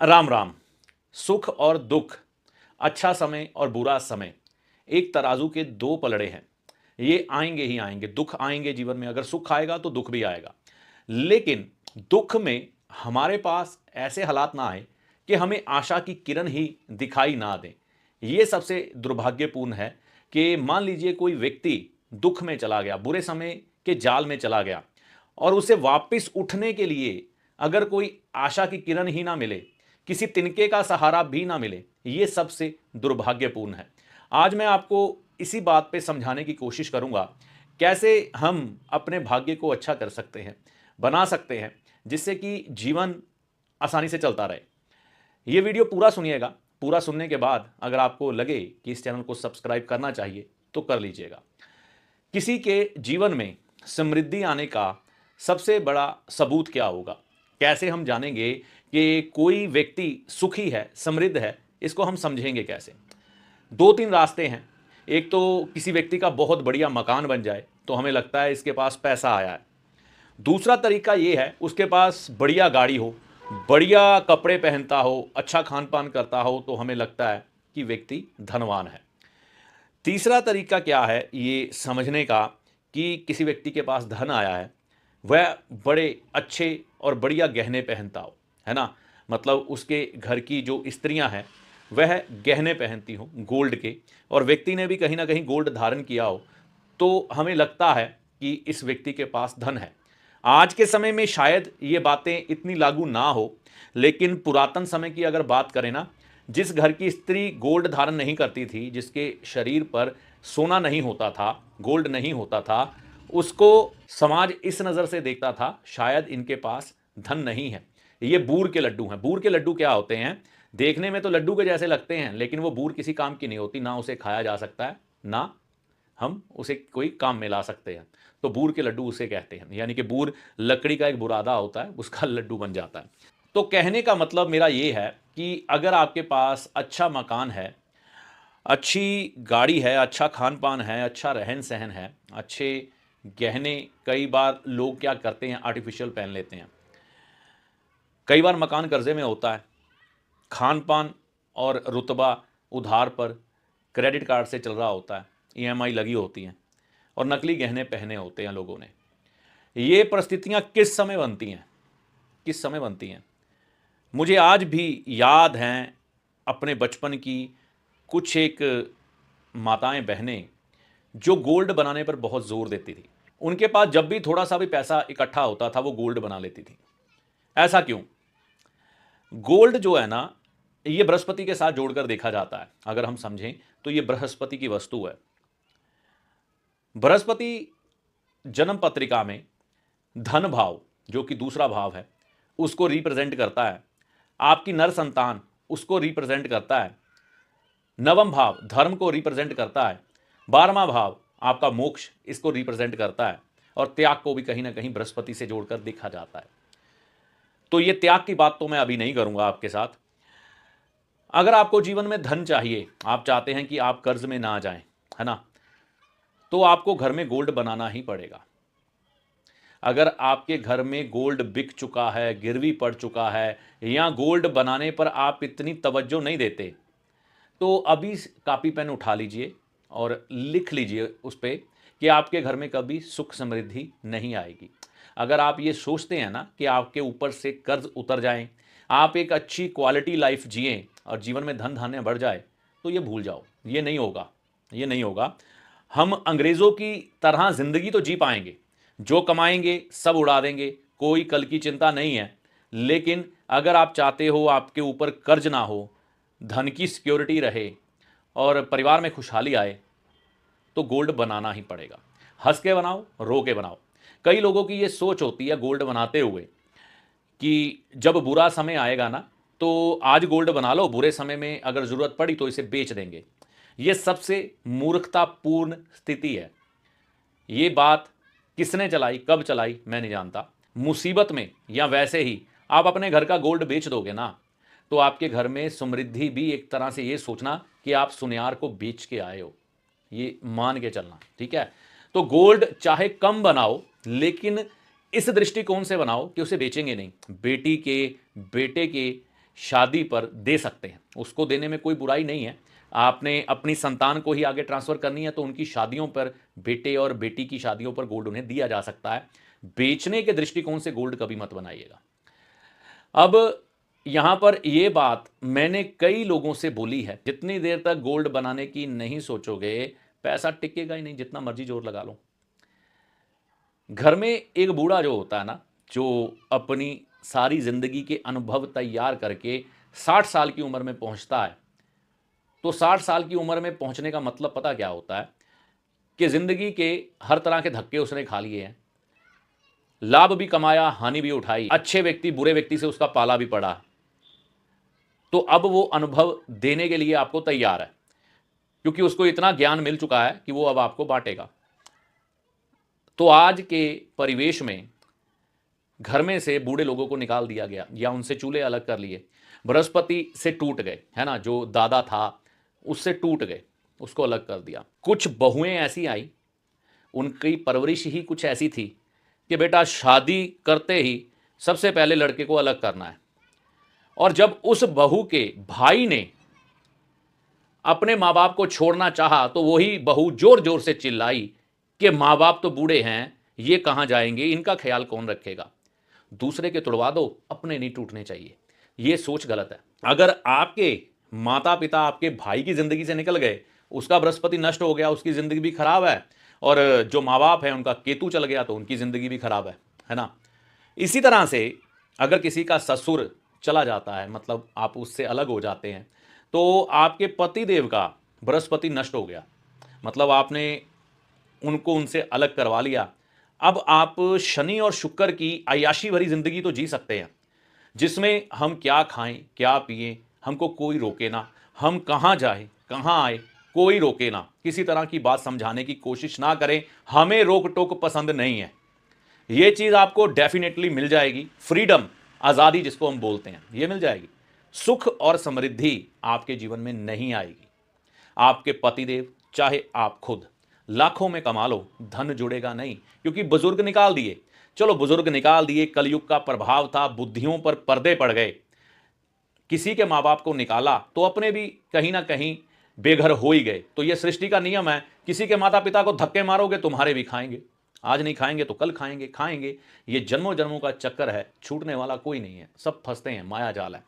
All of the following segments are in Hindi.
राम राम। सुख और दुख, अच्छा समय और बुरा समय एक तराजू के दो पलड़े हैं। ये आएंगे ही आएंगे, दुख आएंगे जीवन में। अगर सुख आएगा तो दुख भी आएगा, लेकिन दुख में हमारे पास ऐसे हालात ना आए कि हमें आशा की किरण ही दिखाई ना दे। ये सबसे दुर्भाग्यपूर्ण है कि मान लीजिए कोई व्यक्ति दुख में चला गया, बुरे समय के जाल में चला गया, और उसे वापस उठने के लिए अगर कोई आशा की किरण ही ना मिले, किसी तिनके का सहारा भी ना मिले, ये सबसे दुर्भाग्यपूर्ण है। आज मैं आपको इसी बात पे समझाने की कोशिश करूंगा, कैसे हम अपने भाग्य को अच्छा कर सकते हैं, बना सकते हैं, जिससे कि जीवन आसानी से चलता रहे। ये वीडियो पूरा सुनिएगा। पूरा सुनने के बाद अगर आपको लगे कि इस चैनल को सब्सक्राइब करना चाहिए तो कर लीजिएगा। किसी के जीवन में समृद्धि आने का सबसे बड़ा सबूत क्या होगा? कैसे हम जानेंगे कि कोई व्यक्ति सुखी है, समृद्ध है? इसको हम समझेंगे कैसे? दो तीन रास्ते हैं। एक तो किसी व्यक्ति का बहुत बढ़िया मकान बन जाए तो हमें लगता है इसके पास पैसा आया है। दूसरा तरीका ये है, उसके पास बढ़िया गाड़ी हो, बढ़िया कपड़े पहनता हो, अच्छा खान पान करता हो, तो हमें लगता है कि व्यक्ति धनवान है। तीसरा तरीका क्या है ये समझने का कि किसी व्यक्ति के पास धन आया है, वह बड़े अच्छे और बढ़िया गहने पहनता हो, है ना? मतलब उसके घर की जो स्त्रियां हैं वह गहने पहनती हो गोल्ड के, और व्यक्ति ने भी कहीं ना कहीं गोल्ड धारण किया हो, तो हमें लगता है कि इस व्यक्ति के पास धन है। आज के समय में शायद ये बातें इतनी लागू ना हो, लेकिन पुरातन समय की अगर बात करें ना, जिस घर की स्त्री गोल्ड धारण नहीं करती थी, जिसके शरीर पर सोना नहीं होता था, गोल्ड नहीं होता था, उसको समाज इस नज़र से देखता था, शायद इनके पास धन नहीं है। ये बूर के लड्डू हैं। बूर के लड्डू क्या होते हैं? देखने में तो लड्डू के जैसे लगते हैं, लेकिन वो बूर किसी काम की नहीं होती। ना उसे खाया जा सकता है, ना हम उसे कोई काम में ला सकते हैं। तो बूर के लड्डू उसे कहते हैं, यानी कि बूर लकड़ी का एक बुरादा होता है, उसका लड्डू बन जाता है। तो कहने का मतलब मेरा ये है कि अगर आपके पास अच्छा मकान है, अच्छी गाड़ी है, अच्छा खान पान है, अच्छा रहन सहन है, अच्छे गहने, कई बार लोग क्या करते हैं, आर्टिफिशियल पहन लेते हैं। कई बार मकान कर्जे में होता है, खान पान और रुतबा उधार पर क्रेडिट कार्ड से चल रहा होता है, ईएमआई लगी होती हैं, और नकली गहने पहने होते हैं लोगों ने। ये परिस्थितियां किस समय बनती हैं? किस समय बनती हैं? मुझे आज भी याद हैं अपने बचपन की कुछ एक माताएं, बहनें जो गोल्ड बनाने पर बहुत जोर देती थी। उनके पास जब भी थोड़ा सा भी पैसा इकट्ठा होता था वो गोल्ड बना लेती थी। ऐसा क्यों? गोल्ड जो है ना, ये बृहस्पति के साथ जोड़कर देखा जाता है। अगर हम समझें तो ये बृहस्पति की वस्तु है। बृहस्पति जन्म पत्रिका में धन भाव, जो कि दूसरा भाव है, उसको रिप्रेजेंट करता है। आपकी नर संतान, उसको रिप्रेजेंट करता है। नवम भाव धर्म को रिप्रेजेंट करता है। 12वां भाव आपका मोक्ष, इसको रिप्रेजेंट करता है। और त्याग को भी कहीं ना कहीं बृहस्पति से जोड़कर देखा जाता है। तो ये त्याग की बात तो मैं अभी नहीं करूंगा आपके साथ। अगर आपको जीवन में धन चाहिए, आप चाहते हैं कि आप कर्ज में ना जाएं, है ना, तो आपको घर में गोल्ड बनाना ही पड़ेगा। अगर आपके घर में गोल्ड बिक चुका है, गिरवी पड़ चुका है, या गोल्ड बनाने पर आप इतनी तवज्जो नहीं देते, तो अभी कापी पेन उठा लीजिए और लिख लीजिए उस पे कि आपके घर में कभी सुख समृद्धि नहीं आएगी। अगर आप ये सोचते हैं ना कि आपके ऊपर से कर्ज उतर जाएं, आप एक अच्छी क्वालिटी लाइफ जिएं और जीवन में धन धान्य बढ़ जाए, तो ये भूल जाओ। ये नहीं होगा, ये नहीं होगा। हम अंग्रेज़ों की तरह ज़िंदगी तो जी पाएंगे, जो कमाएंगे सब उड़ा देंगे, कोई कल की चिंता नहीं है। लेकिन अगर आप चाहते हो आपके ऊपर कर्ज ना हो, धन की सिक्योरिटी रहे और परिवार में खुशहाली आए, तो गोल्ड बनाना ही पड़ेगा। हंस के बनाओ, रो के बनाओ। कई लोगों की ये सोच होती है गोल्ड बनाते हुए कि जब बुरा समय आएगा ना, तो आज गोल्ड बना लो, बुरे समय में अगर ज़रूरत पड़ी तो इसे बेच देंगे। ये सबसे मूर्खतापूर्ण स्थिति है। ये बात किसने चलाई, कब चलाई, मैं नहीं जानता। मुसीबत में या वैसे ही आप अपने घर का गोल्ड बेच दोगे ना, तो आपके घर में समृद्धि भी एक तरह से ये सोचना कि आप सुनियार को बेच के आए हो, ये मान के चलना, ठीक है? तो गोल्ड चाहे कम बनाओ, लेकिन इस दृष्टिकोण से बनाओ कि उसे बेचेंगे नहीं। बेटी के, बेटे के शादी पर दे सकते हैं, उसको देने में कोई बुराई नहीं है। आपने अपनी संतान को ही आगे ट्रांसफ़र करनी है तो उनकी शादियों पर, बेटे और बेटी की शादियों पर गोल्ड उन्हें दिया जा सकता है। बेचने के दृष्टिकोण से गोल्ड कभी मत बनाइएगा। अब यहाँ पर ये बात मैंने कई लोगों से बोली है, जितनी देर तक गोल्ड बनाने की नहीं सोचोगे, पैसा टिकेगा ही नहीं, जितना मर्जी जोर लगा लो। घर में एक बूढ़ा जो होता है ना, जो अपनी सारी ज़िंदगी के अनुभव तैयार करके 60 साल की उम्र में पहुँचता है, तो 60 साल की उम्र में पहुँचने का मतलब पता क्या होता है कि ज़िंदगी के हर तरह के धक्के उसने खा लिए हैं, लाभ भी कमाया, हानि भी उठाई, अच्छे व्यक्ति बुरे व्यक्ति से उसका पाला भी पड़ा। तो अब वो अनुभव देने के लिए आपको तैयार है, क्योंकि उसको इतना ज्ञान मिल चुका है कि वो अब आपको बांटेगा। तो आज के परिवेश में घर में से बूढ़े लोगों को निकाल दिया गया या उनसे चूल्हे अलग कर लिए, बृहस्पति से टूट गए, है ना, जो दादा था उससे टूट गए, उसको अलग कर दिया। कुछ बहुएं ऐसी आई, उनकी परवरिश ही कुछ ऐसी थी कि बेटा शादी करते ही सबसे पहले लड़के को अलग करना है। और जब उस बहू के भाई ने अपने माँ बाप को छोड़ना चाहा तो वही बहू जोर जोर से चिल्लाई कि माँ बाप तो बूढ़े हैं, ये कहाँ जाएंगे, इनका ख्याल कौन रखेगा। दूसरे के तुड़वा दो, अपने नहीं टूटने चाहिए। ये सोच गलत है। अगर आपके माता पिता आपके भाई की जिंदगी से निकल गए, उसका बृहस्पति नष्ट हो गया, उसकी जिंदगी भी खराब है, और जो माँ बाप है उनका केतु चल गया तो उनकी जिंदगी भी खराब है ना। इसी तरह से अगर किसी का ससुर चला जाता है, मतलब आप उससे अलग हो जाते हैं, तो आपके पति देव का बृहस्पति नष्ट हो गया, मतलब आपने उनको उनसे अलग करवा लिया। अब आप शनि और शुक्र की अय्याशी भरी जिंदगी तो जी सकते हैं, जिसमें हम क्या खाएं क्या पिएं हमको कोई रोके ना, हम कहाँ जाएं कहाँ आए कोई रोके ना, किसी तरह की बात समझाने की कोशिश ना करें, हमें रोक टोक पसंद नहीं है। ये चीज़ आपको डेफिनेटली मिल जाएगी, फ्रीडम, आज़ादी जिसको हम बोलते हैं, ये मिल जाएगी। सुख और समृद्धि आपके जीवन में नहीं आएगी। आपके पतिदेव चाहे आप खुद लाखों में कमा लो, धन जुड़ेगा नहीं, क्योंकि बुजुर्ग निकाल दिए। चलो बुजुर्ग निकाल दिए, कलयुग का प्रभाव था, बुद्धियों पर पर्दे पड़ गए, किसी के माँ बाप को निकाला तो अपने भी कहीं ना कहीं बेघर हो ही गए। तो ये सृष्टि का नियम है, किसी के माता पिता को धक्के मारोगे तुम्हारे भी खाएंगे, आज नहीं खाएंगे तो कल खाएंगे खाएंगे। ये जन्मों जन्मों का चक्कर है, छूटने वाला कोई नहीं है, सब फंसते हैं, माया जाल है।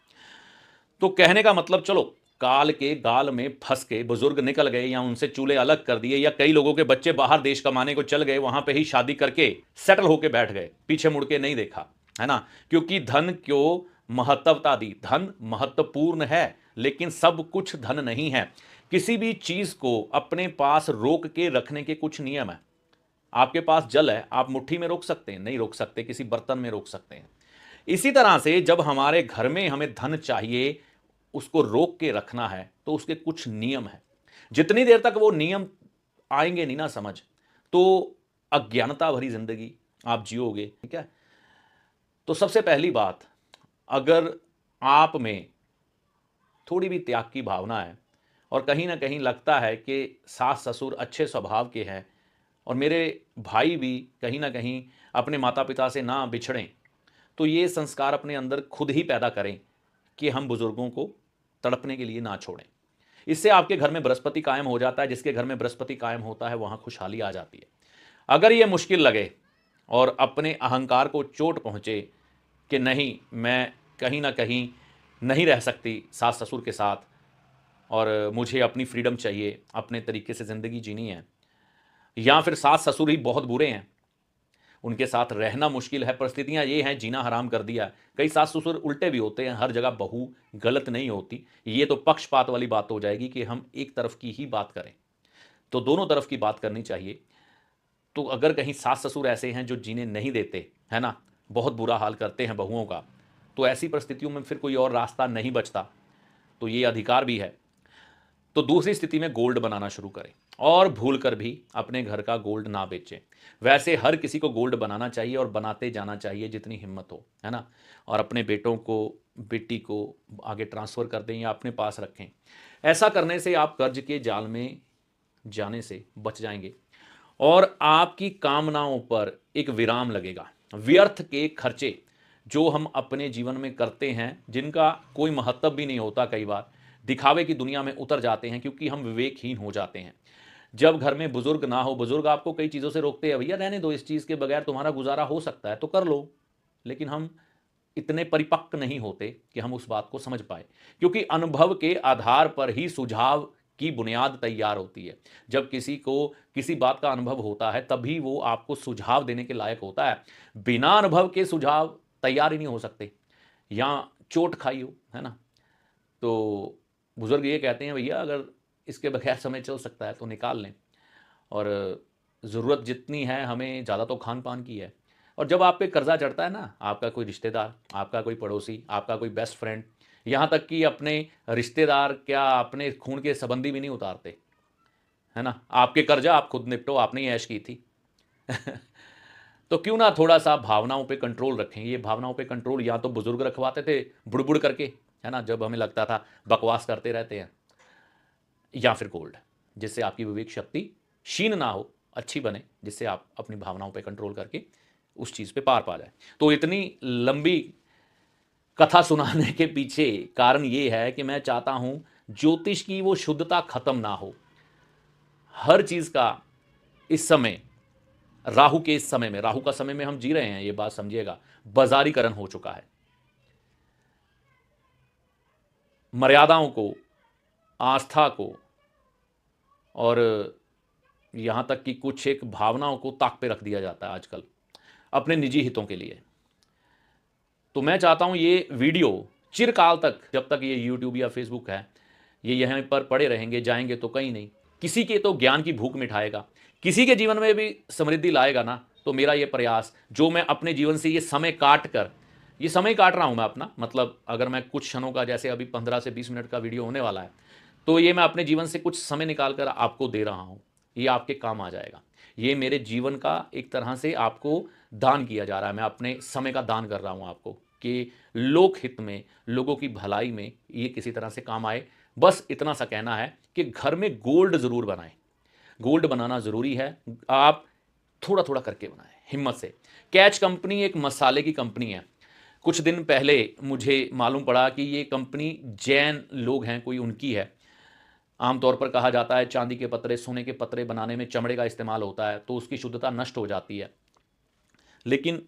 तो कहने का मतलब, चलो काल के गाल में फंस के बुजुर्ग निकल गए या उनसे चूल्हे अलग कर दिए, या कई लोगों के बच्चे बाहर देश कमाने को चल गए, वहां पे ही शादी करके सेटल होके बैठ गए, पीछे मुड़ के नहीं देखा, है ना। क्योंकि धन क्यों महत्वता दी, धन महत्वपूर्ण है लेकिन सब कुछ धन नहीं है। किसी भी चीज को अपने पास रोक के रखने के कुछ नियम है। आपके पास जल है, आप मुट्ठी में रोक सकते हैं, नहीं रोक सकते, किसी बर्तन में रोक सकते हैं। इसी तरह से जब हमारे घर में हमें धन चाहिए, उसको रोक के रखना है तो उसके कुछ नियम हैं। जितनी देर तक वो नियम आएंगे नहीं ना समझ, तो अज्ञानता भरी जिंदगी आप जियोगे, ठीक है। तो सबसे पहली बात, अगर आप में थोड़ी भी त्याग की भावना है और कहीं ना कहीं लगता है कि सास ससुर अच्छे स्वभाव के हैं और मेरे भाई भी कहीं ना कहीं अपने माता पिता से ना बिछड़ें, तो ये संस्कार अपने अंदर खुद ही पैदा करें कि हम बुजुर्गों को तड़पने के लिए ना छोड़ें। इससे आपके घर में बृहस्पति कायम हो जाता है, जिसके घर में बृहस्पति कायम होता है वहां खुशहाली आ जाती है। अगर ये मुश्किल लगे और अपने अहंकार को चोट पहुंचे कि नहीं मैं कहीं ना कहीं नहीं रह सकती सास ससुर के साथ और मुझे अपनी फ्रीडम चाहिए, अपने तरीके से ज़िंदगी जीनी है, या फिर सास ससुर ही बहुत बुरे हैं, उनके साथ रहना मुश्किल है, परिस्थितियां ये हैं, जीना हराम कर दिया है। कई सास ससुर उल्टे भी होते हैं, हर जगह बहू गलत नहीं होती। ये तो पक्षपात वाली बात हो जाएगी कि हम एक तरफ की ही बात करें, तो दोनों तरफ की बात करनी चाहिए। तो अगर कहीं सास ससुर ऐसे हैं जो जीने नहीं देते, है ना, बहुत बुरा हाल करते हैं बहुओं का, तो ऐसी परिस्थितियों में फिर कोई और रास्ता नहीं बचता, तो ये अधिकार भी है। तो दूसरी स्थिति में गोल्ड बनाना शुरू करें और भूल कर भी अपने घर का गोल्ड ना बेचें। वैसे हर किसी को गोल्ड बनाना चाहिए और बनाते जाना चाहिए जितनी हिम्मत हो, है ना, और अपने बेटों को बेटी को आगे ट्रांसफ़र कर दें या अपने पास रखें। ऐसा करने से आप कर्ज के जाल में जाने से बच जाएंगे और आपकी कामनाओं पर एक विराम लगेगा। व्यर्थ के खर्चे जो हम अपने जीवन में करते हैं, जिनका कोई महत्व भी नहीं होता, कई बार दिखावे की दुनिया में उतर जाते हैं क्योंकि हम विवेकहीन हो जाते हैं। जब घर में बुजुर्ग ना हो, बुजुर्ग आपको कई चीज़ों से रोकते हैं, भैया रहने दो, इस चीज़ के बगैर तुम्हारा गुजारा हो सकता है तो कर लो। लेकिन हम इतने परिपक्व नहीं होते कि हम उस बात को समझ पाए, क्योंकि अनुभव के आधार पर ही सुझाव की बुनियाद तैयार होती है। जब किसी को किसी बात का अनुभव होता है तभी वो आपको सुझाव देने के लायक होता है। बिना अनुभव के सुझाव तैयार ही नहीं हो सकते, या चोट खाई हो, है ना। तो बुजुर्ग ये कहते हैं, भैया अगर इसके बगैर समय चल सकता है तो निकाल लें, और ज़रूरत जितनी है हमें, ज़्यादा तो खान पान की है। और जब आप पे कर्जा चढ़ता है ना, आपका कोई रिश्तेदार, आपका कोई पड़ोसी, आपका कोई बेस्ट फ्रेंड, यहाँ तक कि अपने रिश्तेदार क्या अपने खून के संबंधी भी नहीं उतारते, है ना। आपके कर्जा आप खुद निपटो, आपने ही ऐश की थी। तो क्यों ना थोड़ा सा भावनाओं पे कंट्रोल रखें। ये भावनाओं पे कंट्रोल या तो बुजुर्ग रखवाते थे बुड़बुड़ करके, है ना, जब हमें लगता था बकवास करते रहते हैं, या फिर गोल्ड, जिससे आपकी विवेक शक्ति क्षीण ना हो, अच्छी बने, जिससे आप अपनी भावनाओं पे कंट्रोल करके उस चीज़ पे पार पा जाए। तो इतनी लंबी कथा सुनाने के पीछे कारण ये है कि मैं चाहता हूं ज्योतिष की वो शुद्धता खत्म ना हो। हर चीज़ का इस समय, राहु के इस समय में, राहु का समय में हम जी रहे हैं, ये बात समझिएगा, बाजारीकरण हो चुका है। मर्यादाओं को, आस्था को, और यहां तक कि कुछ एक भावनाओं को ताक पे रख दिया जाता है आजकल अपने निजी हितों के लिए। तो मैं चाहता हूं ये वीडियो चिरकाल तक, जब तक ये यूट्यूब या फेसबुक है, ये यहीं पर पड़े रहेंगे, जाएंगे तो कहीं नहीं। किसी के तो ज्ञान की भूख मिठाएगा, किसी के जीवन में भी समृद्धि लाएगा ना। तो मेरा ये प्रयास, जो मैं अपने जीवन से ये समय काट कर, ये समय काट रहा हूं मैं अपना, मतलब अगर मैं कुछ क्षणों का, जैसे अभी 15 से 20 मिनट का वीडियो होने वाला है, तो ये मैं अपने जीवन से कुछ समय निकाल कर आपको दे रहा हूं। ये आपके काम आ जाएगा। ये मेरे जीवन का एक तरह से आपको दान किया जा रहा है। मैं अपने समय का दान कर रहा हूं आपको, कि लोक हित में, लोगों की भलाई में ये किसी तरह से काम आए। बस इतना सा कहना है कि घर में गोल्ड ज़रूर बनाएं। गोल्ड बनाना ज़रूरी है। आप थोड़ा थोड़ा करके बनाएं, हिम्मत से। कैच कंपनी एक मसाले की कंपनी है। कुछ दिन पहले मुझे मालूम पड़ा कि ये कंपनी जैन लोग हैं, कोई उनकी है। आमतौर पर कहा जाता है चांदी के पत्रे, सोने के पत्रे बनाने में चमड़े का इस्तेमाल होता है तो उसकी शुद्धता नष्ट हो जाती है। लेकिन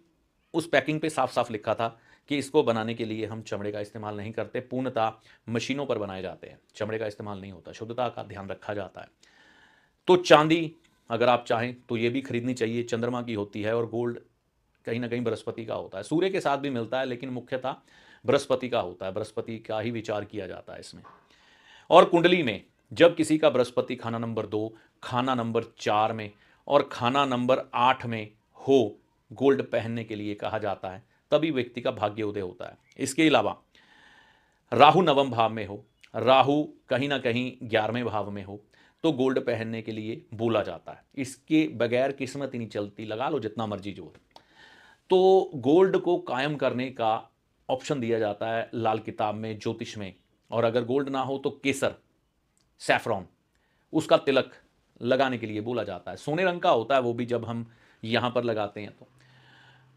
उस पैकिंग पे साफ साफ लिखा था कि इसको बनाने के लिए हम चमड़े का इस्तेमाल नहीं करते, पूर्णतः मशीनों पर बनाए जाते हैं, चमड़े का इस्तेमाल नहीं होता, शुद्धता का ध्यान रखा जाता है। तो चांदी अगर आप चाहें तो ये भी खरीदनी चाहिए, चंद्रमा की होती है, और गोल्ड कहीं ना कहीं बृहस्पति का होता है, सूर्य के साथ भी मिलता है लेकिन मुख्यतः बृहस्पति का होता है, बृहस्पति का ही विचार किया जाता है इसमें। और कुंडली में जब किसी का बृहस्पति खाना नंबर 2, खाना नंबर 4 में और खाना नंबर 8 में हो, गोल्ड पहनने के लिए कहा जाता है, तभी व्यक्ति का भाग्य उदय होता है। इसके अलावा राहु नवम भाव में हो, राहु कहीं ना कहीं 11वें भाव में हो, तो गोल्ड पहनने के लिए बोला जाता है। इसके बगैर किस्मत ही नहीं चलती, लगा लो जितना मर्जी जोर। तो गोल्ड को कायम करने का ऑप्शन दिया जाता है लाल किताब में, ज्योतिष में। और अगर गोल्ड ना हो तो केसर, सैफरॉन, उसका तिलक लगाने के लिए बोला जाता है। सोने रंग का होता है वो भी, जब हम यहाँ पर लगाते हैं तो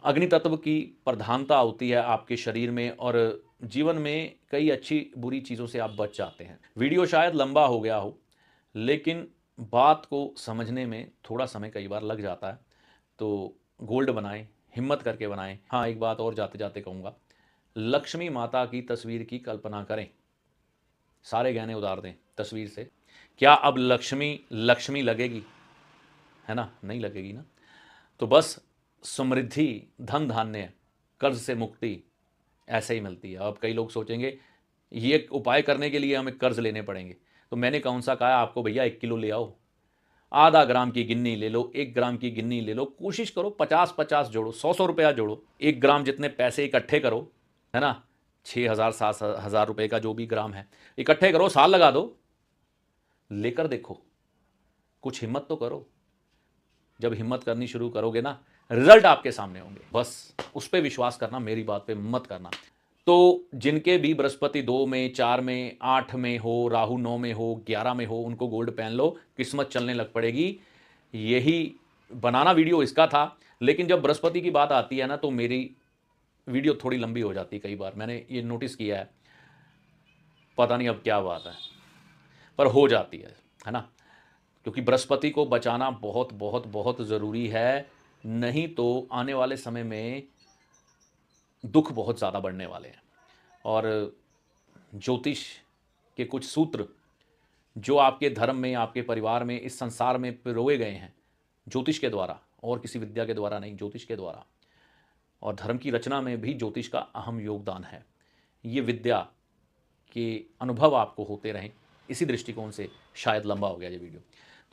अग्नि तत्व की प्रधानता होती है आपके शरीर में, और जीवन में कई अच्छी बुरी चीज़ों से आप बच जाते हैं। वीडियो शायद लंबा हो गया हो, लेकिन बात को समझने में थोड़ा समय कई बार लग जाता है। तो गोल्ड बनाएं, हिम्मत करके बनाएं। हाँ, एक बात और जाते जाते कहूँगा, लक्ष्मी माता की तस्वीर की कल्पना करें, सारे गहने उतार दें तस्वीर से, क्या अब लक्ष्मी लक्ष्मी लगेगी? है ना, नहीं लगेगी ना। तो बस समृद्धि, धन धान्य, कर्ज से मुक्ति ऐसे ही मिलती है। अब कई लोग सोचेंगे ये उपाय करने के लिए हमें कर्ज लेने पड़ेंगे, तो मैंने कौन सा कहा आपको, भैया 1 किलो ले आओ, आधा ग्राम की गिन्नी ले लो, 1 ग्राम की गिन्नी ले लो, कोशिश करो 50-50 जोड़ो, 100-100 रुपया जोड़ो, 1 ग्राम जितने पैसे इकट्ठे करो, है ना, 6,000 7,000 रुपये का जो भी ग्राम है, इकट्ठे करो, साल लगा दो, लेकर देखो, कुछ हिम्मत तो करो। जब हिम्मत करनी शुरू करोगे ना, रिजल्ट आपके सामने होंगे। बस उस पर विश्वास करना, मेरी बात पे मत करना। तो जिनके भी बृहस्पति 2 में, 4 में, 8 में हो, राहु 9 में हो, 11 में हो, उनको गोल्ड पहन लो, किस्मत चलने लग पड़ेगी। यही बनाना वीडियो इसका था। लेकिन जब बृहस्पति की बात आती है ना, तो मेरी वीडियो थोड़ी लंबी हो जाती है कई बार, मैंने ये नोटिस किया है, पता नहीं अब क्या बात है, पर हो जाती है ना? क्योंकि बृहस्पति को बचाना बहुत बहुत बहुत ज़रूरी है, नहीं तो आने वाले समय में दुख बहुत ज़्यादा बढ़ने वाले हैं। और ज्योतिष के कुछ सूत्र जो आपके धर्म में, आपके परिवार में, इस संसार में पिरोए गए हैं ज्योतिष के द्वारा, और किसी विद्या के द्वारा नहीं, ज्योतिष के द्वारा। और धर्म की रचना में भी ज्योतिष का अहम योगदान है। ये विद्या के अनुभव आपको होते रहें, इसी दृष्टिकोण से शायद लंबा हो गया ये वीडियो।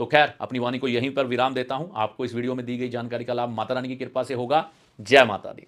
तो खैर, अपनी वाणी को यहीं पर विराम देता हूं। आपको इस वीडियो में दी गई जानकारी का लाभ माता रानी की कृपा से होगा। जय माता दी।